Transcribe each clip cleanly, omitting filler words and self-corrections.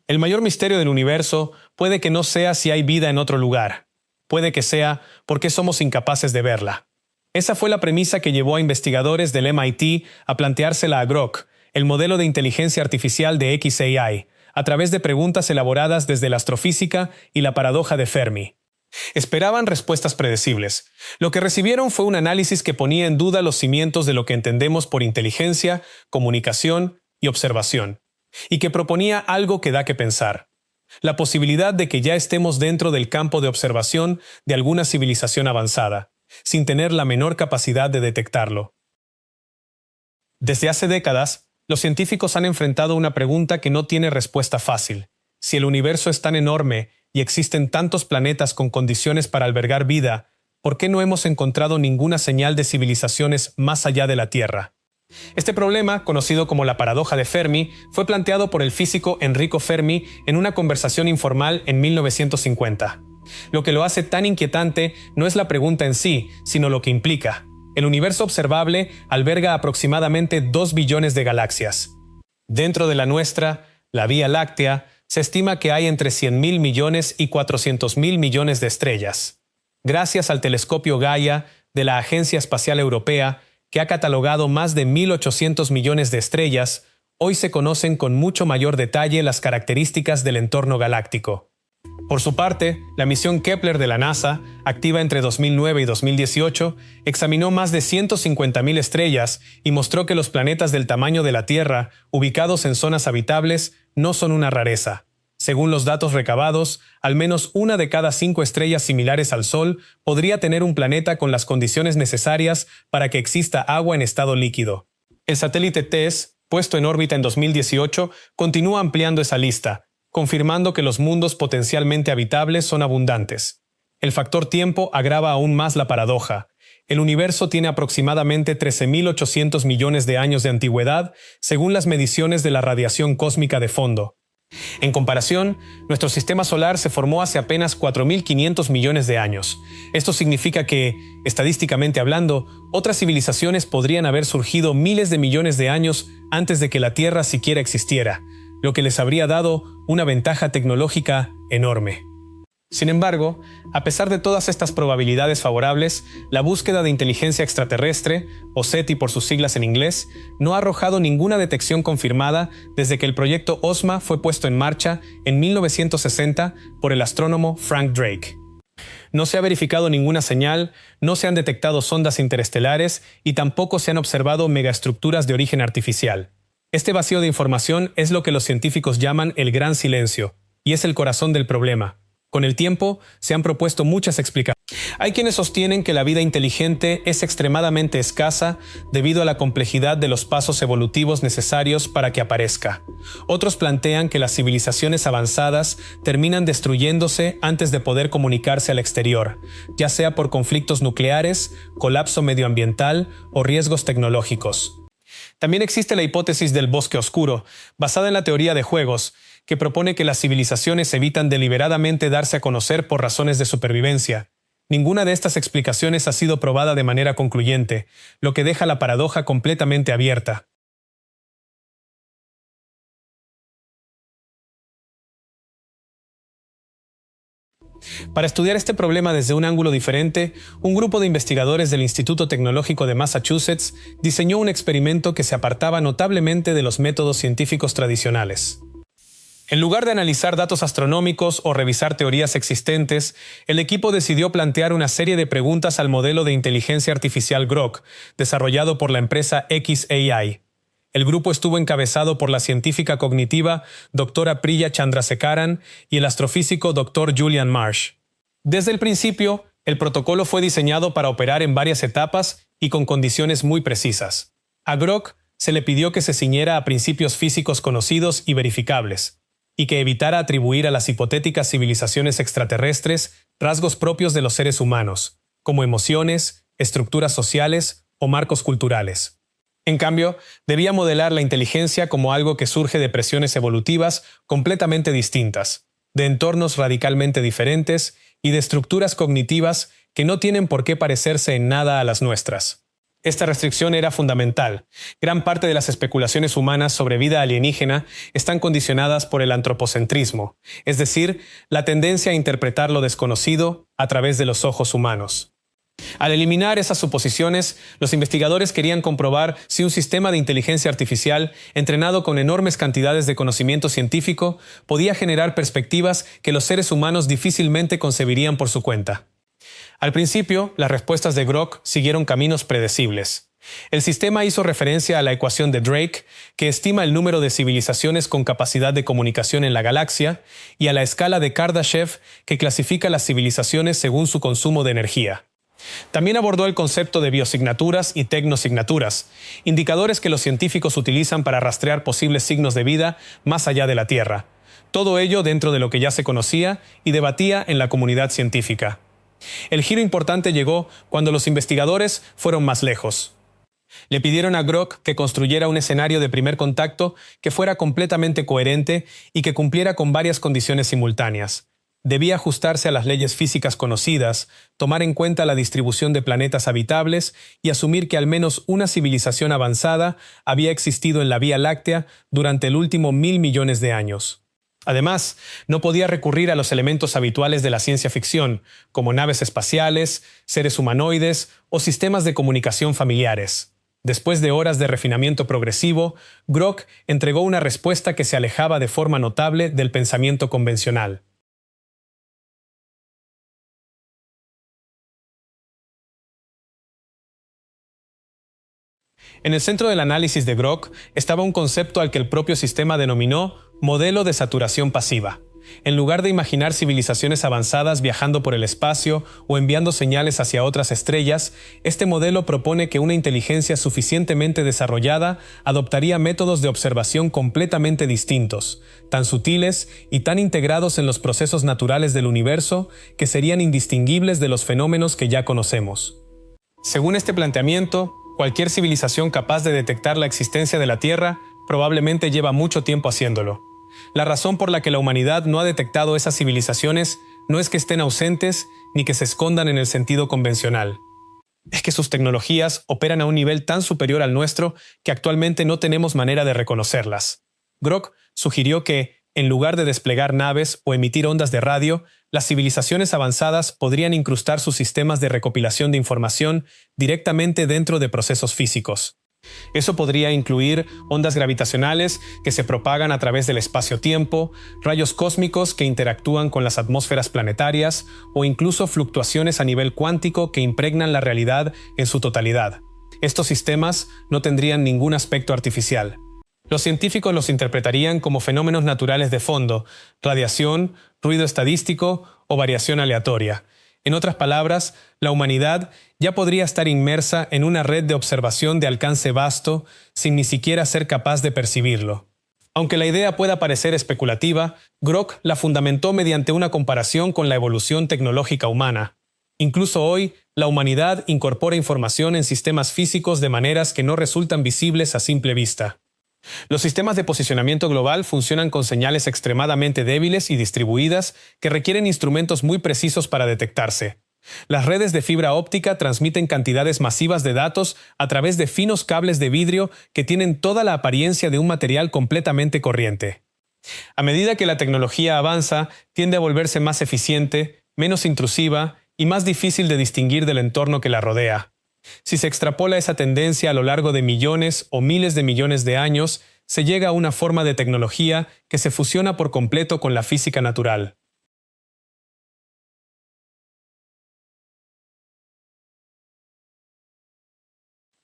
El mayor misterio del universo puede que no sea si hay vida en otro lugar. Puede que sea porque somos incapaces de verla. Esa fue la premisa que llevó a investigadores del MIT a planteársela a Grok, el modelo de inteligencia artificial de xAI, a través de preguntas elaboradas desde la astrofísica y la paradoja de Fermi. Esperaban respuestas predecibles. Lo que recibieron fue un análisis que ponía en duda los cimientos de lo que entendemos por inteligencia, comunicación y observación, y que proponía algo que da que pensar: la posibilidad de que ya estemos dentro del campo de observación de alguna civilización avanzada, sin tener la menor capacidad de detectarlo. Desde hace décadas, los científicos han enfrentado una pregunta que no tiene respuesta fácil. Si el universo es tan enorme y existen tantos planetas con condiciones para albergar vida, ¿por qué no hemos encontrado ninguna señal de civilizaciones más allá de la Tierra? Este problema, conocido como la paradoja de Fermi, fue planteado por el físico Enrico Fermi en una conversación informal en 1950. Lo que lo hace tan inquietante no es la pregunta en sí, sino lo que implica. El universo observable alberga aproximadamente 2 billones de galaxias. Dentro de la nuestra, la Vía Láctea, se estima que hay entre 100.000 millones y 400.000 millones de estrellas. Gracias al telescopio Gaia de la Agencia Espacial Europea, que ha catalogado más de 1.800 millones de estrellas, hoy se conocen con mucho mayor detalle las características del entorno galáctico. Por su parte, la misión Kepler de la NASA, activa entre 2009 y 2018, examinó más de 150.000 estrellas y mostró que los planetas del tamaño de la Tierra, ubicados en zonas habitables, no son una rareza. Según los datos recabados, al menos una de cada 5 estrellas similares al Sol podría tener un planeta con las condiciones necesarias para que exista agua en estado líquido. El satélite TESS, puesto en órbita en 2018, continúa ampliando esa lista, confirmando que los mundos potencialmente habitables son abundantes. El factor tiempo agrava aún más la paradoja. El universo tiene aproximadamente 13.800 millones de años de antigüedad, según las mediciones de la radiación cósmica de fondo. En comparación, nuestro sistema solar se formó hace apenas 4.500 millones de años. Esto significa que, estadísticamente hablando, otras civilizaciones podrían haber surgido miles de millones de años antes de que la Tierra siquiera existiera, lo que les habría dado una ventaja tecnológica enorme. Sin embargo, a pesar de todas estas probabilidades favorables, la búsqueda de inteligencia extraterrestre, o SETI por sus siglas en inglés, no ha arrojado ninguna detección confirmada desde que el proyecto OSMA fue puesto en marcha en 1960 por el astrónomo Frank Drake. No se ha verificado ninguna señal, no se han detectado sondas interestelares y tampoco se han observado megaestructuras de origen artificial. Este vacío de información es lo que los científicos llaman el gran silencio, y es el corazón del problema. Con el tiempo, se han propuesto muchas explicaciones. Hay quienes sostienen que la vida inteligente es extremadamente escasa debido a la complejidad de los pasos evolutivos necesarios para que aparezca. Otros plantean que las civilizaciones avanzadas terminan destruyéndose antes de poder comunicarse al exterior, ya sea por conflictos nucleares, colapso medioambiental o riesgos tecnológicos. También existe la hipótesis del bosque oscuro, basada en la teoría de juegos, que propone que las civilizaciones evitan deliberadamente darse a conocer por razones de supervivencia. Ninguna de estas explicaciones ha sido probada de manera concluyente, lo que deja la paradoja completamente abierta. Para estudiar este problema desde un ángulo diferente, un grupo de investigadores del Instituto Tecnológico de Massachusetts diseñó un experimento que se apartaba notablemente de los métodos científicos tradicionales. En lugar de analizar datos astronómicos o revisar teorías existentes, el equipo decidió plantear una serie de preguntas al modelo de inteligencia artificial Grok, desarrollado por la empresa xAI. El grupo estuvo encabezado por la científica cognitiva Dra. Priya Chandrasekaran y el astrofísico Dr. Julian Marsh. Desde el principio, el protocolo fue diseñado para operar en varias etapas y con condiciones muy precisas. A Grok se le pidió que se ciñera a principios físicos conocidos y verificables, y que evitara atribuir a las hipotéticas civilizaciones extraterrestres rasgos propios de los seres humanos, como emociones, estructuras sociales o marcos culturales. En cambio, debía modelar la inteligencia como algo que surge de presiones evolutivas completamente distintas, de entornos radicalmente diferentes y de estructuras cognitivas que no tienen por qué parecerse en nada a las nuestras. Esta restricción era fundamental. Gran parte de las especulaciones humanas sobre vida alienígena están condicionadas por el antropocentrismo, es decir, la tendencia a interpretar lo desconocido a través de los ojos humanos. Al eliminar esas suposiciones, los investigadores querían comprobar si un sistema de inteligencia artificial, entrenado con enormes cantidades de conocimiento científico, podía generar perspectivas que los seres humanos difícilmente concebirían por su cuenta. Al principio, las respuestas de Grok siguieron caminos predecibles. El sistema hizo referencia a la ecuación de Drake, que estima el número de civilizaciones con capacidad de comunicación en la galaxia, y a la escala de Kardashev, que clasifica las civilizaciones según su consumo de energía. También abordó el concepto de biosignaturas y tecnosignaturas, indicadores que los científicos utilizan para rastrear posibles signos de vida más allá de la Tierra. Todo ello dentro de lo que ya se conocía y debatía en la comunidad científica. El giro importante llegó cuando los investigadores fueron más lejos. Le pidieron a Grok que construyera un escenario de primer contacto que fuera completamente coherente y que cumpliera con varias condiciones simultáneas. Debía ajustarse a las leyes físicas conocidas, tomar en cuenta la distribución de planetas habitables y asumir que al menos una civilización avanzada había existido en la Vía Láctea durante el último 1000 millones de años. Además, no podía recurrir a los elementos habituales de la ciencia ficción, como naves espaciales, seres humanoides o sistemas de comunicación familiares. Después de horas de refinamiento progresivo, Grok entregó una respuesta que se alejaba de forma notable del pensamiento convencional. En el centro del análisis de Grok estaba un concepto al que el propio sistema denominó modelo de saturación pasiva. En lugar de imaginar civilizaciones avanzadas viajando por el espacio o enviando señales hacia otras estrellas, este modelo propone que una inteligencia suficientemente desarrollada adoptaría métodos de observación completamente distintos, tan sutiles y tan integrados en los procesos naturales del universo que serían indistinguibles de los fenómenos que ya conocemos. Según este planteamiento, cualquier civilización capaz de detectar la existencia de la Tierra probablemente lleva mucho tiempo haciéndolo. La razón por la que la humanidad no ha detectado esas civilizaciones no es que estén ausentes ni que se escondan en el sentido convencional. Es que sus tecnologías operan a un nivel tan superior al nuestro que actualmente no tenemos manera de reconocerlas. Grok sugirió que, en lugar de desplegar naves o emitir ondas de radio, las civilizaciones avanzadas podrían incrustar sus sistemas de recopilación de información directamente dentro de procesos físicos. Eso podría incluir ondas gravitacionales que se propagan a través del espacio-tiempo, rayos cósmicos que interactúan con las atmósferas planetarias o incluso fluctuaciones a nivel cuántico que impregnan la realidad en su totalidad. Estos sistemas no tendrían ningún aspecto artificial. Los científicos los interpretarían como fenómenos naturales de fondo, radiación, ruido estadístico o variación aleatoria. En otras palabras, la humanidad ya podría estar inmersa en una red de observación de alcance vasto sin ni siquiera ser capaz de percibirlo. Aunque la idea pueda parecer especulativa, Grok la fundamentó mediante una comparación con la evolución tecnológica humana. Incluso hoy, la humanidad incorpora información en sistemas físicos de maneras que no resultan visibles a simple vista. Los sistemas de posicionamiento global funcionan con señales extremadamente débiles y distribuidas que requieren instrumentos muy precisos para detectarse. Las redes de fibra óptica transmiten cantidades masivas de datos a través de finos cables de vidrio que tienen toda la apariencia de un material completamente corriente. A medida que la tecnología avanza, tiende a volverse más eficiente, menos intrusiva y más difícil de distinguir del entorno que la rodea. Si se extrapola esa tendencia a lo largo de millones o miles de millones de años, se llega a una forma de tecnología que se fusiona por completo con la física natural.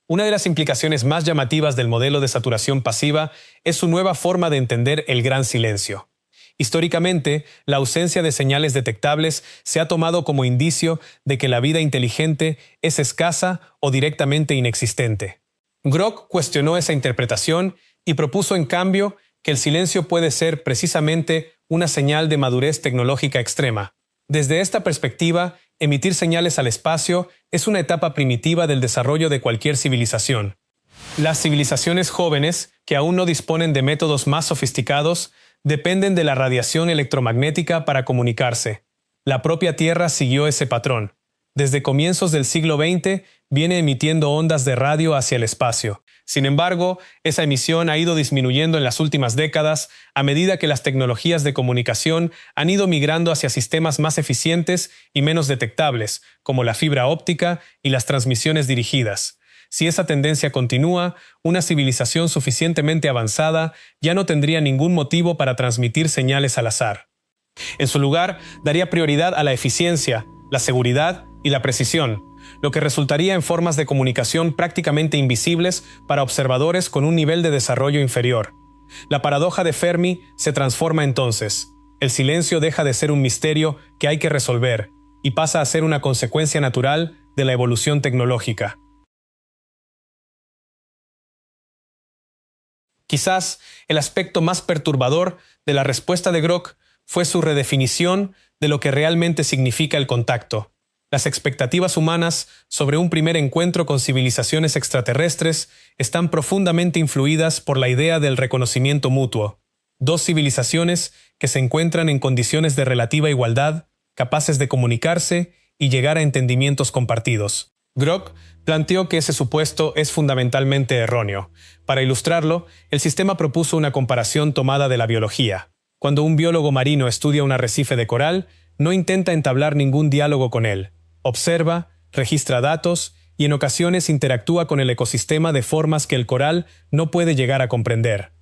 Una de las implicaciones más llamativas del modelo de saturación pasiva es su nueva forma de entender el gran silencio. Históricamente, la ausencia de señales detectables se ha tomado como indicio de que la vida inteligente es escasa o directamente inexistente. Grok cuestionó esa interpretación y propuso en cambio que el silencio puede ser precisamente una señal de madurez tecnológica extrema. Desde esta perspectiva, emitir señales al espacio es una etapa primitiva del desarrollo de cualquier civilización. Las civilizaciones jóvenes, que aún no disponen de métodos más sofisticados, dependen de la radiación electromagnética para comunicarse. La propia Tierra siguió ese patrón. Desde comienzos del siglo XX viene emitiendo ondas de radio hacia el espacio. Sin embargo, esa emisión ha ido disminuyendo en las últimas décadas a medida que las tecnologías de comunicación han ido migrando hacia sistemas más eficientes y menos detectables, como la fibra óptica y las transmisiones dirigidas. Si esa tendencia continúa, una civilización suficientemente avanzada ya no tendría ningún motivo para transmitir señales al azar. En su lugar, daría prioridad a la eficiencia, la seguridad y la precisión, lo que resultaría en formas de comunicación prácticamente invisibles para observadores con un nivel de desarrollo inferior. La paradoja de Fermi se transforma entonces. El silencio deja de ser un misterio que hay que resolver y pasa a ser una consecuencia natural de la evolución tecnológica. Quizás el aspecto más perturbador de la respuesta de Grok fue su redefinición de lo que realmente significa el contacto. Las expectativas humanas sobre un primer encuentro con civilizaciones extraterrestres están profundamente influidas por la idea del reconocimiento mutuo. Dos civilizaciones que se encuentran en condiciones de relativa igualdad, capaces de comunicarse y llegar a entendimientos compartidos. Grok planteó que ese supuesto es fundamentalmente erróneo. Para ilustrarlo, el sistema propuso una comparación tomada de la biología. Cuando un biólogo marino estudia un arrecife de coral, no intenta entablar ningún diálogo con él. Observa, registra datos y en ocasiones interactúa con el ecosistema de formas que el coral no puede llegar a comprender.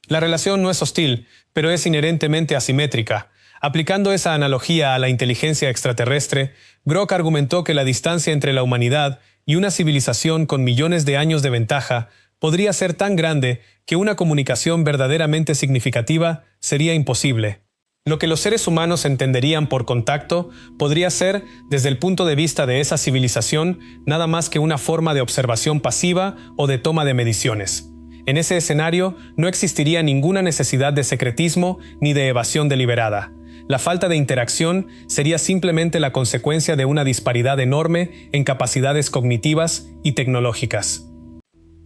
La relación no es hostil, pero es inherentemente asimétrica. Aplicando esa analogía a la inteligencia extraterrestre, Grok argumentó que la distancia entre la humanidad y una civilización con millones de años de ventaja podría ser tan grande que una comunicación verdaderamente significativa sería imposible. Lo que los seres humanos entenderían por contacto podría ser, desde el punto de vista de esa civilización, nada más que una forma de observación pasiva o de toma de mediciones. En ese escenario no existiría ninguna necesidad de secretismo ni de evasión deliberada. La falta de interacción sería simplemente la consecuencia de una disparidad enorme en capacidades cognitivas y tecnológicas.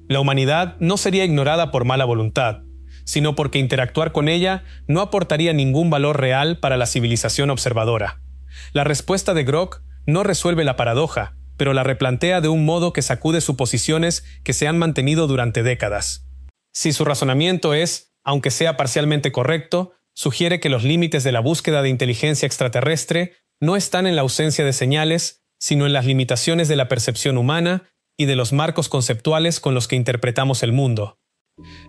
La humanidad no sería ignorada por mala voluntad, sino porque interactuar con ella no aportaría ningún valor real para la civilización observadora. La respuesta de Grok no resuelve la paradoja, pero la replantea de un modo que sacude suposiciones que se han mantenido durante décadas. Si su razonamiento es, aunque sea parcialmente correcto, sugiere que los límites de la búsqueda de inteligencia extraterrestre no están en la ausencia de señales, sino en las limitaciones de la percepción humana y de los marcos conceptuales con los que interpretamos el mundo.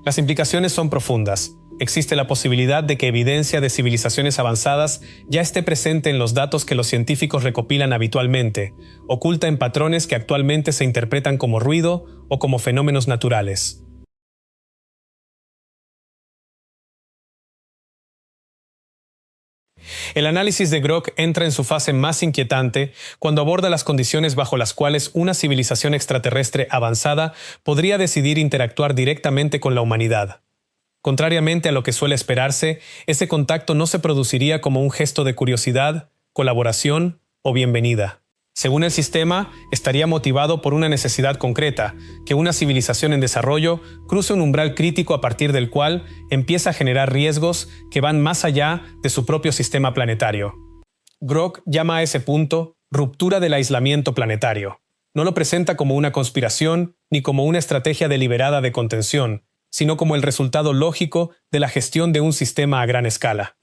Las implicaciones son profundas. Existe la posibilidad de que evidencia de civilizaciones avanzadas ya esté presente en los datos que los científicos recopilan habitualmente, oculta en patrones que actualmente se interpretan como ruido o como fenómenos naturales. El análisis de Grok entra en su fase más inquietante cuando aborda las condiciones bajo las cuales una civilización extraterrestre avanzada podría decidir interactuar directamente con la humanidad. Contrariamente a lo que suele esperarse, ese contacto no se produciría como un gesto de curiosidad, colaboración o bienvenida. Según el sistema, estaría motivado por una necesidad concreta, que una civilización en desarrollo cruce un umbral crítico a partir del cual empieza a generar riesgos que van más allá de su propio sistema planetario. Grok llama a ese punto ruptura del aislamiento planetario. No lo presenta como una conspiración ni como una estrategia deliberada de contención, sino como el resultado lógico de la gestión de un sistema a gran escala.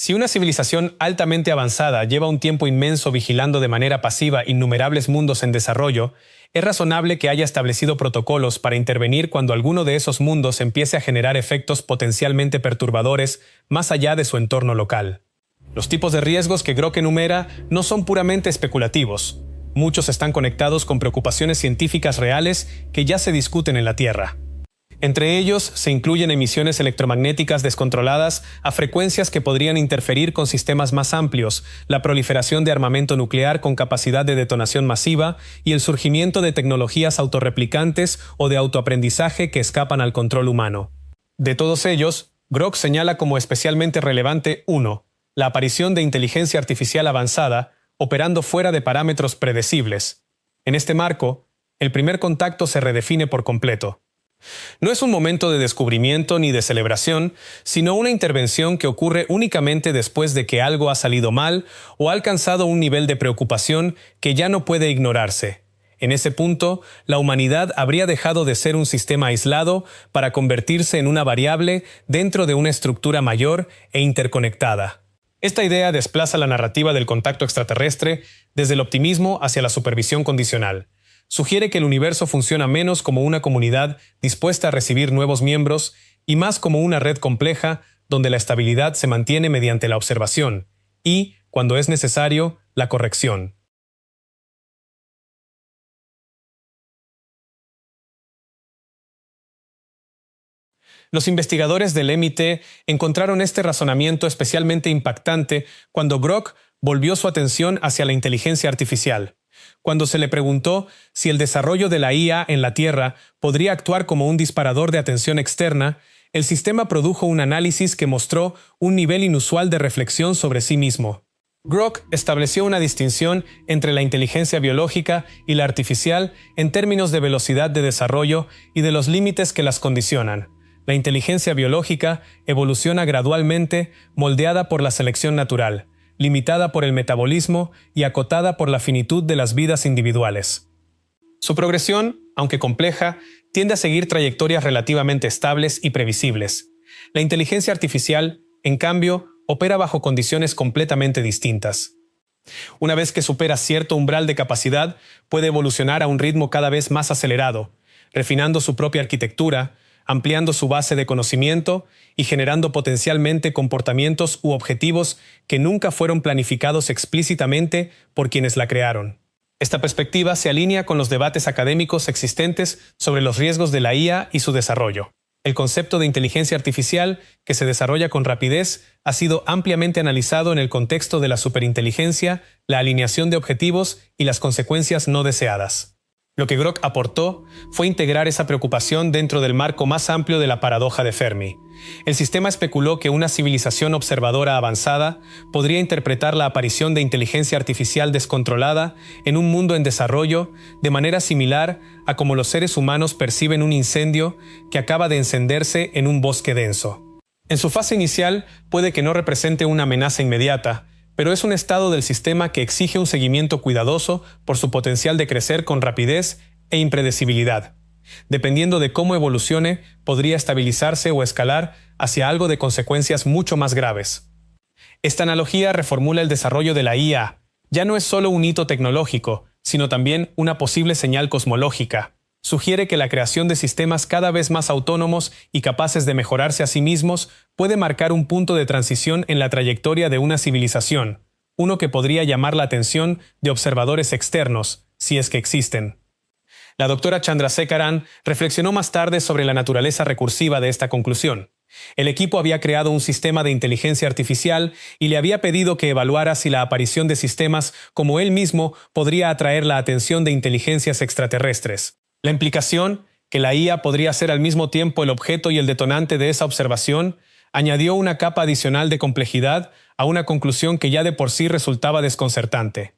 Si una civilización altamente avanzada lleva un tiempo inmenso vigilando de manera pasiva innumerables mundos en desarrollo, es razonable que haya establecido protocolos para intervenir cuando alguno de esos mundos empiece a generar efectos potencialmente perturbadores más allá de su entorno local. Los tipos de riesgos que Grok enumera no son puramente especulativos. Muchos están conectados con preocupaciones científicas reales que ya se discuten en la Tierra. Entre ellos se incluyen emisiones electromagnéticas descontroladas a frecuencias que podrían interferir con sistemas más amplios, la proliferación de armamento nuclear con capacidad de detonación masiva y el surgimiento de tecnologías autorreplicantes o de autoaprendizaje que escapan al control humano. De todos ellos, Grok señala como especialmente relevante 1. La aparición de inteligencia artificial avanzada, operando fuera de parámetros predecibles. En este marco, el primer contacto se redefine por completo. No es un momento de descubrimiento ni de celebración, sino una intervención que ocurre únicamente después de que algo ha salido mal o ha alcanzado un nivel de preocupación que ya no puede ignorarse. En ese punto, la humanidad habría dejado de ser un sistema aislado para convertirse en una variable dentro de una estructura mayor e interconectada. Esta idea desplaza la narrativa del contacto extraterrestre desde el optimismo hacia la supervisión condicional. Sugiere que el universo funciona menos como una comunidad dispuesta a recibir nuevos miembros y más como una red compleja donde la estabilidad se mantiene mediante la observación y, cuando es necesario, la corrección. Los investigadores del MIT encontraron este razonamiento especialmente impactante cuando Brock volvió su atención hacia la inteligencia artificial. Cuando se le preguntó si el desarrollo de la IA en la Tierra podría actuar como un disparador de atención externa, el sistema produjo un análisis que mostró un nivel inusual de reflexión sobre sí mismo. Grock estableció una distinción entre la inteligencia biológica y la artificial en términos de velocidad de desarrollo y de los límites que las condicionan. La inteligencia biológica evoluciona gradualmente, moldeada por la selección natural, limitada por el metabolismo y acotada por la finitud de las vidas individuales. Su progresión, aunque compleja, tiende a seguir trayectorias relativamente estables y previsibles. La inteligencia artificial, en cambio, opera bajo condiciones completamente distintas. Una vez que supera cierto umbral de capacidad, puede evolucionar a un ritmo cada vez más acelerado, refinando su propia arquitectura, ampliando su base de conocimiento y generando potencialmente comportamientos u objetivos que nunca fueron planificados explícitamente por quienes la crearon. Esta perspectiva se alinea con los debates académicos existentes sobre los riesgos de la IA y su desarrollo. El concepto de inteligencia artificial, que se desarrolla con rapidez, ha sido ampliamente analizado en el contexto de la superinteligencia, la alineación de objetivos y las consecuencias no deseadas. Lo que Grock aportó fue integrar esa preocupación dentro del marco más amplio de la paradoja de Fermi. El sistema especuló que una civilización observadora avanzada podría interpretar la aparición de inteligencia artificial descontrolada en un mundo en desarrollo de manera similar a como los seres humanos perciben un incendio que acaba de encenderse en un bosque denso. En su fase inicial puede que no represente una amenaza inmediata, pero es un estado del sistema que exige un seguimiento cuidadoso por su potencial de crecer con rapidez e impredecibilidad. Dependiendo de cómo evolucione, podría estabilizarse o escalar hacia algo de consecuencias mucho más graves. Esta analogía reformula el desarrollo de la IA. Ya no es solo un hito tecnológico, sino también una posible señal cosmológica. Sugiere que la creación de sistemas cada vez más autónomos y capaces de mejorarse a sí mismos puede marcar un punto de transición en la trayectoria de una civilización, uno que podría llamar la atención de observadores externos, si es que existen. La doctora Chandrasekaran reflexionó más tarde sobre la naturaleza recursiva de esta conclusión. El equipo había creado un sistema de inteligencia artificial y le había pedido que evaluara si la aparición de sistemas como él mismo podría atraer la atención de inteligencias extraterrestres. La implicación, que la IA podría ser al mismo tiempo el objeto y el detonante de esa observación, añadió una capa adicional de complejidad a una conclusión que ya de por sí resultaba desconcertante.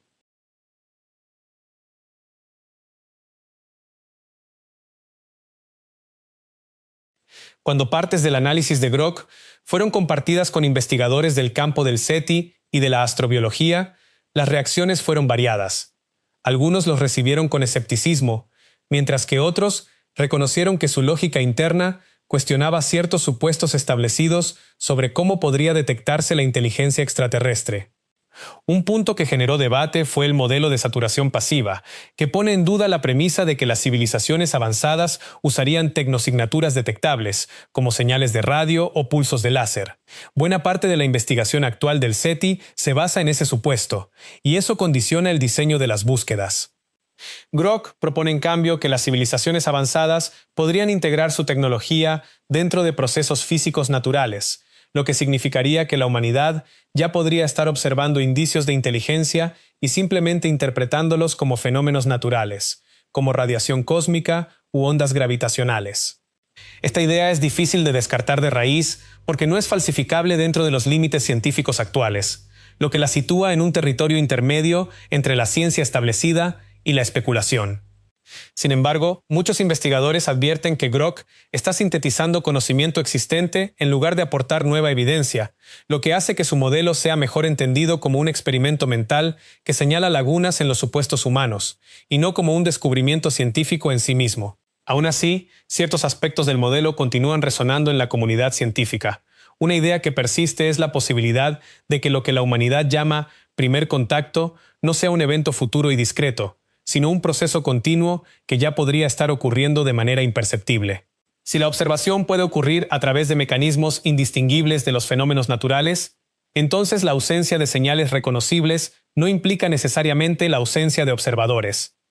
Cuando partes del análisis de Grock fueron compartidas con investigadores del campo del SETI y de la astrobiología, las reacciones fueron variadas. Algunos los recibieron con escepticismo, mientras que otros reconocieron que su lógica interna cuestionaba ciertos supuestos establecidos sobre cómo podría detectarse la inteligencia extraterrestre. Un punto que generó debate fue el modelo de saturación pasiva, que pone en duda la premisa de que las civilizaciones avanzadas usarían tecnosignaturas detectables, como señales de radio o pulsos de láser. Buena parte de la investigación actual del SETI se basa en ese supuesto, y eso condiciona el diseño de las búsquedas. Grock propone en cambio que las civilizaciones avanzadas podrían integrar su tecnología dentro de procesos físicos naturales, lo que significaría que la humanidad ya podría estar observando indicios de inteligencia y simplemente interpretándolos como fenómenos naturales, como radiación cósmica u ondas gravitacionales. Esta idea es difícil de descartar de raíz porque no es falsificable dentro de los límites científicos actuales, lo que la sitúa en un territorio intermedio entre la ciencia establecida y la especulación. Sin embargo, muchos investigadores advierten que Grok está sintetizando conocimiento existente en lugar de aportar nueva evidencia, lo que hace que su modelo sea mejor entendido como un experimento mental que señala lagunas en los supuestos humanos, y no como un descubrimiento científico en sí mismo. Aún así, ciertos aspectos del modelo continúan resonando en la comunidad científica. Una idea que persiste es la posibilidad de que lo que la humanidad llama primer contacto no sea un evento futuro y discreto, sino un proceso continuo que ya podría estar ocurriendo de manera imperceptible. Si la observación puede ocurrir a través de mecanismos indistinguibles de los fenómenos naturales, entonces la ausencia de señales reconocibles no implica necesariamente la ausencia de observadores.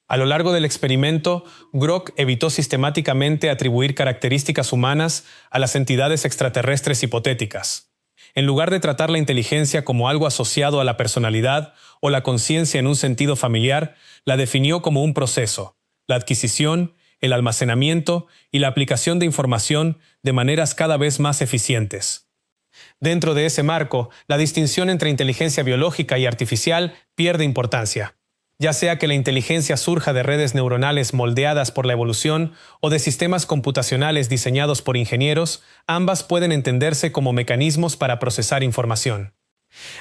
A lo largo del experimento, Grok evitó sistemáticamente atribuir características humanas a las entidades extraterrestres hipotéticas. En lugar de tratar la inteligencia como algo asociado a la personalidad o la conciencia en un sentido familiar, la definió como un proceso, la adquisición, el almacenamiento y la aplicación de información de maneras cada vez más eficientes. Dentro de ese marco, la distinción entre inteligencia biológica y artificial pierde importancia. Ya sea que la inteligencia surja de redes neuronales moldeadas por la evolución o de sistemas computacionales diseñados por ingenieros, ambas pueden entenderse como mecanismos para procesar información.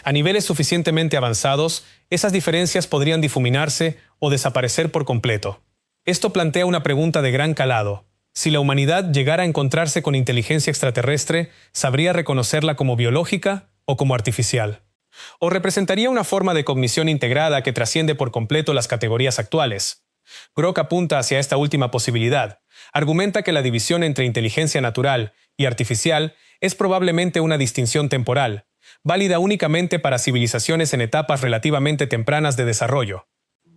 A niveles suficientemente avanzados, esas diferencias podrían difuminarse o desaparecer por completo. Esto plantea una pregunta de gran calado. Si la humanidad llegara a encontrarse con inteligencia extraterrestre, ¿sabría reconocerla como biológica o como artificial? ¿O representaría una forma de cognición integrada que trasciende por completo las categorías actuales? Grok apunta hacia esta última posibilidad. Argumenta que la división entre inteligencia natural y artificial es probablemente una distinción temporal, válida únicamente para civilizaciones en etapas relativamente tempranas de desarrollo.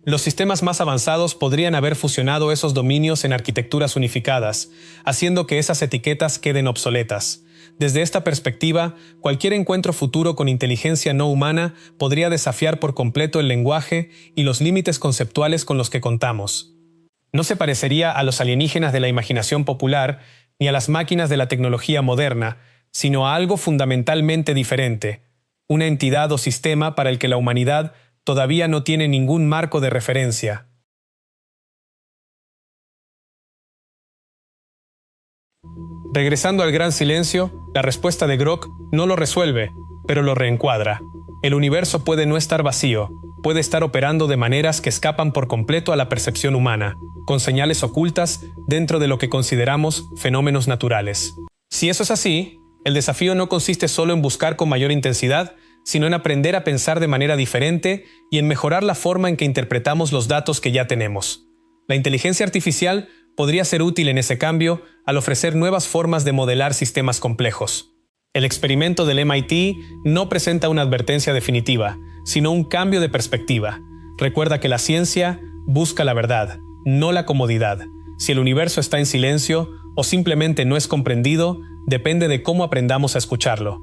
Los sistemas más avanzados podrían haber fusionado esos dominios en arquitecturas unificadas, haciendo que esas etiquetas queden obsoletas. Desde esta perspectiva, cualquier encuentro futuro con inteligencia no humana podría desafiar por completo el lenguaje y los límites conceptuales con los que contamos. No se parecería a los alienígenas de la imaginación popular ni a las máquinas de la tecnología moderna, sino a algo fundamentalmente diferente, una entidad o sistema para el que la humanidad todavía no tiene ningún marco de referencia. Regresando al gran silencio, la respuesta de Grok no lo resuelve, pero lo reencuadra. El universo puede no estar vacío, puede estar operando de maneras que escapan por completo a la percepción humana, con señales ocultas dentro de lo que consideramos fenómenos naturales. Si eso es así, el desafío no consiste solo en buscar con mayor intensidad, sino en aprender a pensar de manera diferente y en mejorar la forma en que interpretamos los datos que ya tenemos. La inteligencia artificial podría ser útil en ese cambio al ofrecer nuevas formas de modelar sistemas complejos. El experimento del MIT no presenta una advertencia definitiva, sino un cambio de perspectiva. Recuerda que la ciencia busca la verdad, no la comodidad. Si el universo está en silencio o simplemente no es comprendido, depende de cómo aprendamos a escucharlo.